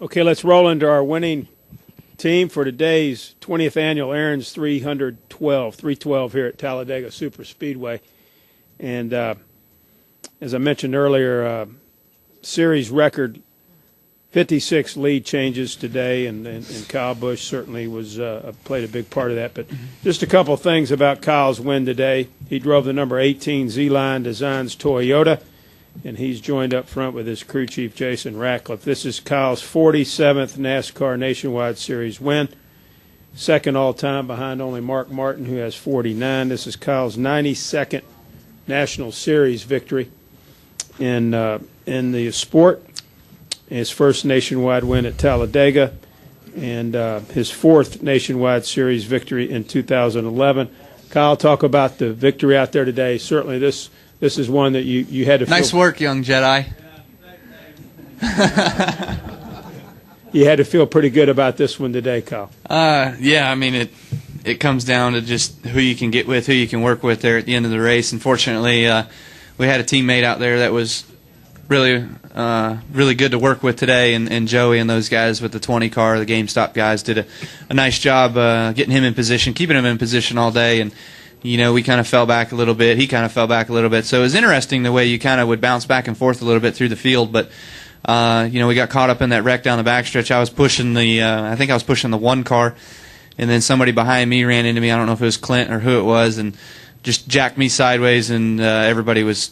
Okay, let's roll into our winning team for today's 20th annual Aaron's 312 here at Talladega Superspeedway. And as I mentioned earlier, series record 56 lead changes today, and Kyle Busch certainly was played a big part of that. But just a couple things about Kyle's win today. He drove the number 18 Z-Line Designs Toyota, and he's joined up front with his crew chief, Jason Ratcliff. This is Kyle's 47th NASCAR Nationwide Series win, second all-time behind only Mark Martin, who has 49. This is Kyle's 92nd National Series victory in the sport, his first nationwide win at Talladega, and his fourth nationwide series victory in 2011. Kyle, talk about the victory out there today. Certainly this is one that you had to feel. Nice work, young Jedi. You had to feel pretty good about this one today, Kyle. Yeah, I mean, it comes down to just who you can get with, who you can work with there at the end of the race. Unfortunately, we had a teammate out there that was really good to work with today, and Joey and those guys with the 20 car, the GameStop guys, did a nice job getting him in position, keeping him in position all day. And you know, we kind of fell back a little bit. He kind of fell back a little bit. So it was interesting the way you kind of would bounce back and forth a little bit through the field. But, you know, we got caught up in that wreck down the backstretch. I was pushing I think I was pushing the one car, and then somebody behind me ran into me. I don't know if it was Clint or who it was, and just jacked me sideways, and everybody was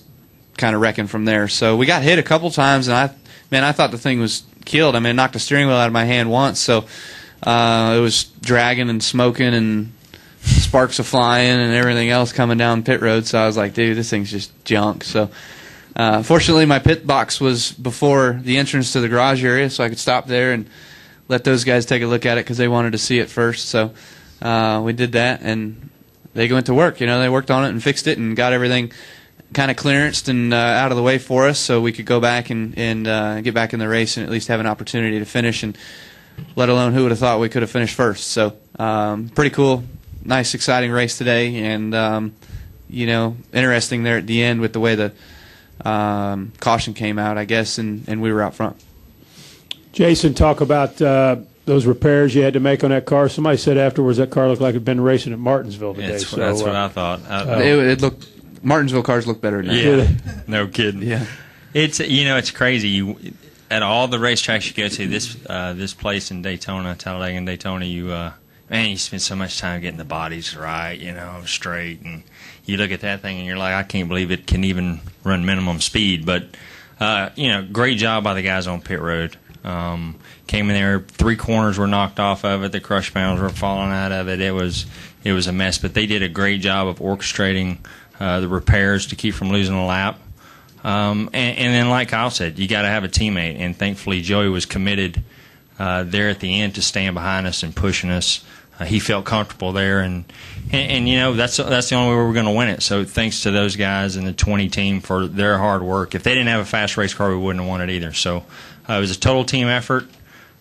kind of wrecking from there. So we got hit a couple times, and I thought the thing was killed. I mean, it knocked the steering wheel out of my hand once. So it was dragging and smoking and sparks are flying and everything else coming down pit road. So I was like, dude, this thing's just junk. So fortunately, my pit box was before the entrance to the garage area, so I could stop there and let those guys take a look at it because they wanted to see it first. So we did that, and they went to work. You know, they worked on it and fixed it and got everything kind of clearanced and out of the way for us, so we could go back and get back in the race and at least have an opportunity to finish. And let alone who would have thought we could have finished first. So pretty cool. Nice, exciting race today, and you know, interesting there at the end with the way the caution came out, I guess, and we were out front. Jason, talk about those repairs you had to make on that car. Somebody said afterwards that car looked like it had been racing at Martinsville today. That's what I thought. It looked, Martinsville cars look better now. Yeah, no kidding. Yeah, it's crazy. At all the racetracks you go to, this place in Daytona, Talladega and Daytona, man, you spend so much time getting the bodies right, you know, straight, and you look at that thing and you're like, I can't believe it can even run minimum speed. But you know, great job by the guys on pit road. Came in there, 3 corners were knocked off of it, the crush panels were falling out of it. It was a mess, but they did a great job of orchestrating the repairs to keep from losing a lap. And then, like Kyle said, you got to have a teammate, and thankfully Joey was committed there at the end to stand behind us and pushing us. He felt comfortable there, and you know, that's the only way we're going to win it. So thanks to those guys and the 20 team for their hard work. If they didn't have a fast race car, we wouldn't have won it either. So it was a total team effort,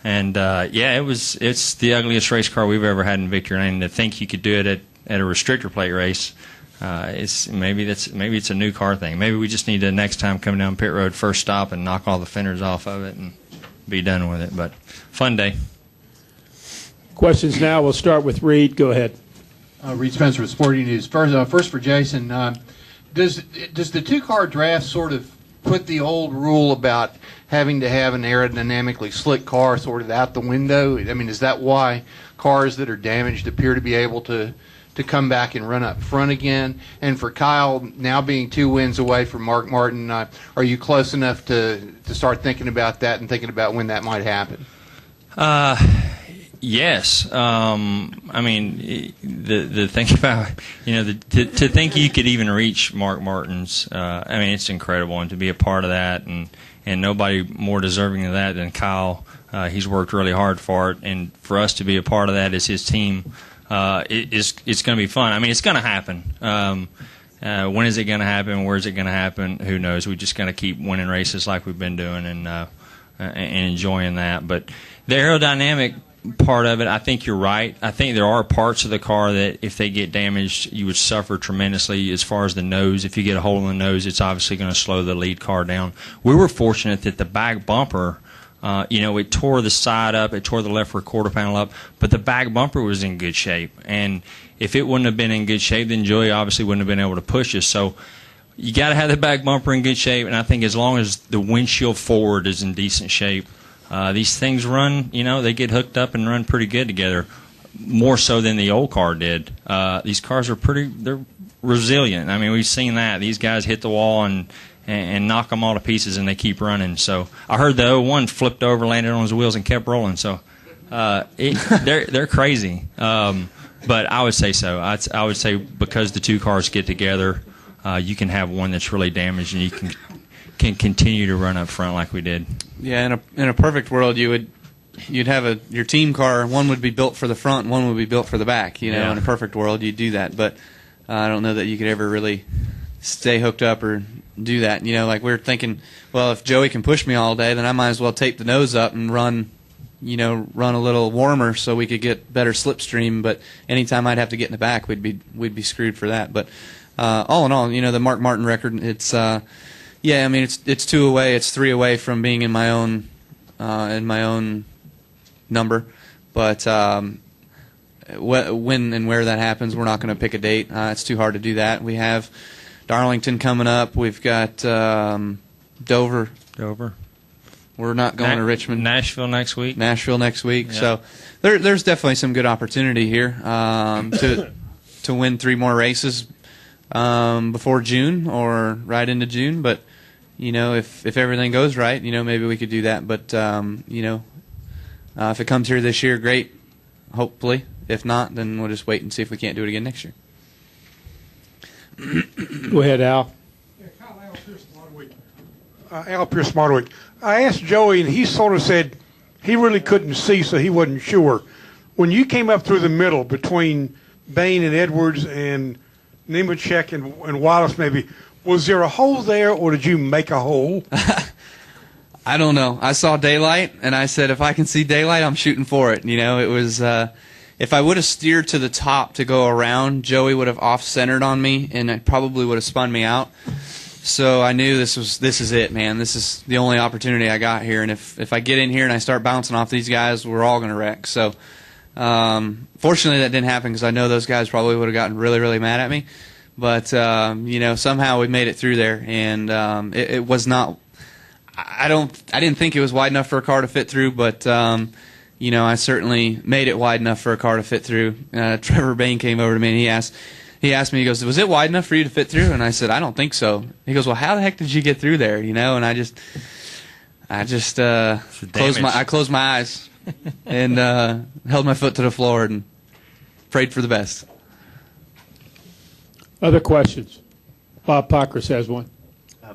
and yeah, it's the ugliest race car we've ever had in Victory Lane. And to think you could do it at a restrictor plate race, maybe it's a new car thing. Maybe we just need to next time come down pit road, first stop, and knock all the fenders off of it and be done with it. But fun day. Questions now. We'll start with Reed. Go ahead. Reed Spencer with Sporting News. First for Jason. Does the 2-car draft sort of put the old rule about having to have an aerodynamically slick car sort of out the window? I mean, is that why cars that are damaged appear to be able to come back and run up front again? And for Kyle, now being 2 wins away from Mark Martin, are you close enough to start thinking about that and thinking about when that might happen? Yes. I mean, the thing about, you know, to think you could even reach Mark Martin's, I mean, it's incredible. And to be a part of that, and nobody more deserving of that than Kyle. He's worked really hard for it. And for us to be a part of that as his team, it's going to be fun. I mean, it's going to happen. When is it going to happen? Where is it going to happen? Who knows? We're just going to keep winning races like we've been doing and enjoying that. But the aerodynamic part of it, I think you're right. I think there are parts of the car that if they get damaged, you would suffer tremendously. As far as the nose, if you get a hole in the nose, it's obviously going to slow the lead car down. We were fortunate that the back bumper It tore the side up, it tore the left rear quarter panel up, but the back bumper was in good shape. And if it wouldn't have been in good shape, then Joey obviously wouldn't have been able to push us. So you got to have the back bumper in good shape, and I think as long as the windshield forward is in decent shape, these things run, they get hooked up and run pretty good together, more so than the old car did. These cars are they're resilient. I mean, we've seen that. These guys hit the wall and knock them all to pieces, and they keep running. So I heard the 01 flipped over, landed on his wheels, and kept rolling. So they're crazy. But I would say so. I would say because the two cars get together, you can have one that's really damaged, and you can continue to run up front like we did. Yeah, in a perfect world, you'd have your team car. One would be built for the front, and one would be built for the back. In a perfect world, you'd do that. But I don't know that you could ever really stay hooked up or do that. Like we're thinking, well, if Joey can push me all day, then I might as well tape the nose up and run a little warmer so we could get better slipstream. But anytime I'd have to get in the back, we'd be screwed for that. But all in all, the Mark Martin record, it's it's 2 away, it's 3 away from being in my own number. But when and where that happens, we're not going to pick a date. It's too hard to do that. We have Darlington coming up. We've got Dover. We're not going to Richmond. Nashville next week. Yep. So there's definitely some good opportunity here to win 3 more races before June or right into June. But if everything goes right, maybe we could do that. But if it comes here this year, great. Hopefully. If not, then we'll just wait and see if we can't do it again next year. Go ahead, Al. Yeah, Al Pierce, Al Pierce, Smart. I asked Joey, and he sort of said he really couldn't see, so he wasn't sure. When you came up through the middle between Bain and Edwards and Nemechek and Wallace, maybe, was there a hole there, or did you make a hole? I don't know. I saw daylight, and I said, if I can see daylight, I'm shooting for it. It was if I would have steered to the top to go around, Joey would have off-centered on me, and it probably would have spun me out. So I knew this is it, man. This is the only opportunity I got here, and if I get in here and I start bouncing off these guys, we're all going to wreck. So fortunately, that didn't happen because I know those guys probably would have gotten really, really mad at me. But somehow we made it through there, and it was not. I didn't think it was wide enough for a car to fit through, but I certainly made it wide enough for a car to fit through. Trevor Bain came over to me and he asked me, he goes, "Was it wide enough for you to fit through?" And I said, "I don't think so." He goes, "Well, how the heck did you get through there?" And I just closed my eyes and held my foot to the floor and prayed for the best. Other questions? Bob Pockris has one.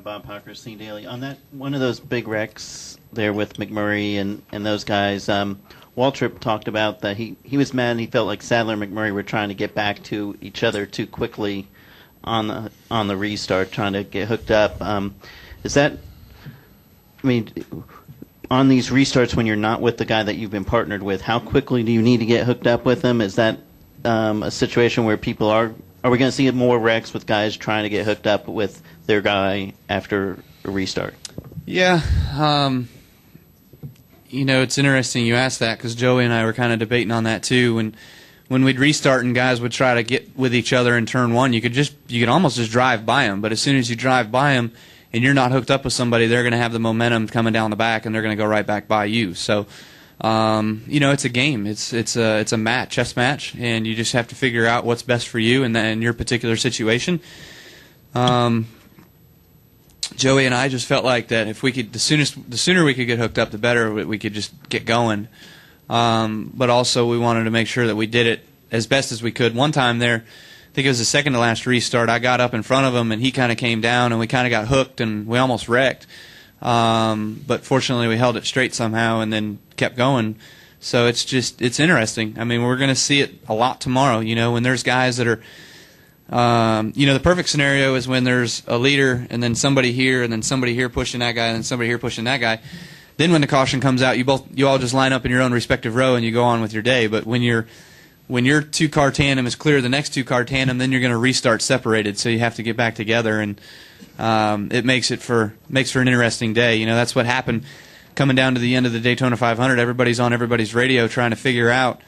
Bob Parker, Scene Daily. On that one of those big wrecks there with McMurray and those guys, Waltrip talked about that he was mad and he felt like Sadler and McMurray were trying to get back to each other too quickly on the restart, trying to get hooked up. Is that, on these restarts when you're not with the guy that you've been partnered with, how quickly do you need to get hooked up with them? Is that a situation where people are we going to see more wrecks with guys trying to get hooked up with their guy after a restart? Yeah. It's interesting you asked that because Joey and I were kind of debating on that too. When we'd restart and guys would try to get with each other in turn one, you could almost just drive by them. But as soon as you drive by them and you're not hooked up with somebody, they're going to have the momentum coming down the back and they're going to go right back by you. So, it's a game. It's a chess match, and you just have to figure out what's best for you in your particular situation. Joey and I just felt like that if we could, the sooner we could get hooked up, the better we could just get going. But also we wanted to make sure that we did it as best as we could. One time there, I think it was the second to last restart, I got up in front of him and he kind of came down and we kind of got hooked and we almost wrecked. But fortunately we held it straight somehow and then kept going. So it's interesting. We're going to see it a lot tomorrow, when there's guys that are, the perfect scenario is when there's a leader and then somebody here pushing that guy and then somebody here pushing that guy. Then when the caution comes out, you all just line up in your own respective row and you go on with your day. But when your 2-car tandem is clear of the next 2-car tandem, then you're going to restart separated. So you have to get back together, and it makes for an interesting day. That's what happened. coming down to the end of the Daytona 500, everybody's on everybody's radio trying to figure out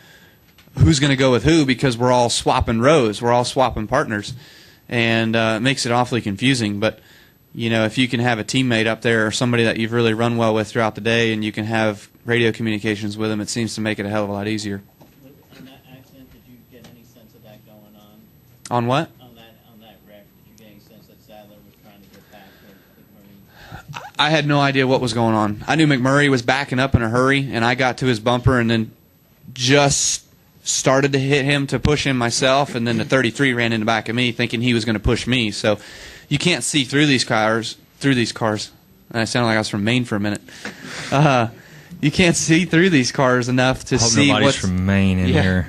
who's going to go with who, because we're all swapping rows, we're all swapping partners, and it makes it awfully confusing. But if you can have a teammate up there or somebody that you've really run well with throughout the day, and you can have radio communications with them, it seems to make it a hell of a lot easier. On that accident, did you get any sense of that going on? On what? On that wreck, did you get any sense that Sadler was trying to get back to McMurray? I had no idea what was going on. I knew McMurray was backing up in a hurry, and I got to his bumper and then just started to hit him to push him myself, and then the 33 ran in the back of me thinking he was going to push me. So you can't see through these cars. And I sounded like I was from Maine for a minute. You can't see through these cars enough to see nobody's what's from Maine in here.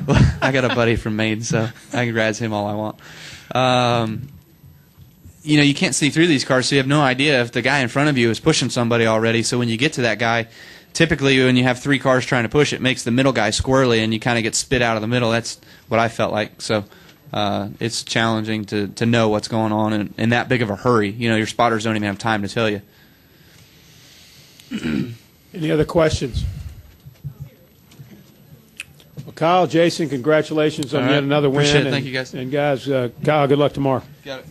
Well, I got a buddy from Maine, so I can razz him all I want. You can't see through these cars, so you have no idea if the guy in front of you is pushing somebody already. So when you get to that guy, typically when you have three cars trying to push, it makes the middle guy squirrely, and you kind of get spit out of the middle. That's what I felt like. So it's challenging to know what's going on in that big of a hurry. Your spotters don't even have time to tell you. Any other questions? Well, Kyle, Jason, congratulations on All right. yet another win. Appreciate it. Thank you, guys. And guys, Kyle, good luck tomorrow. Got it.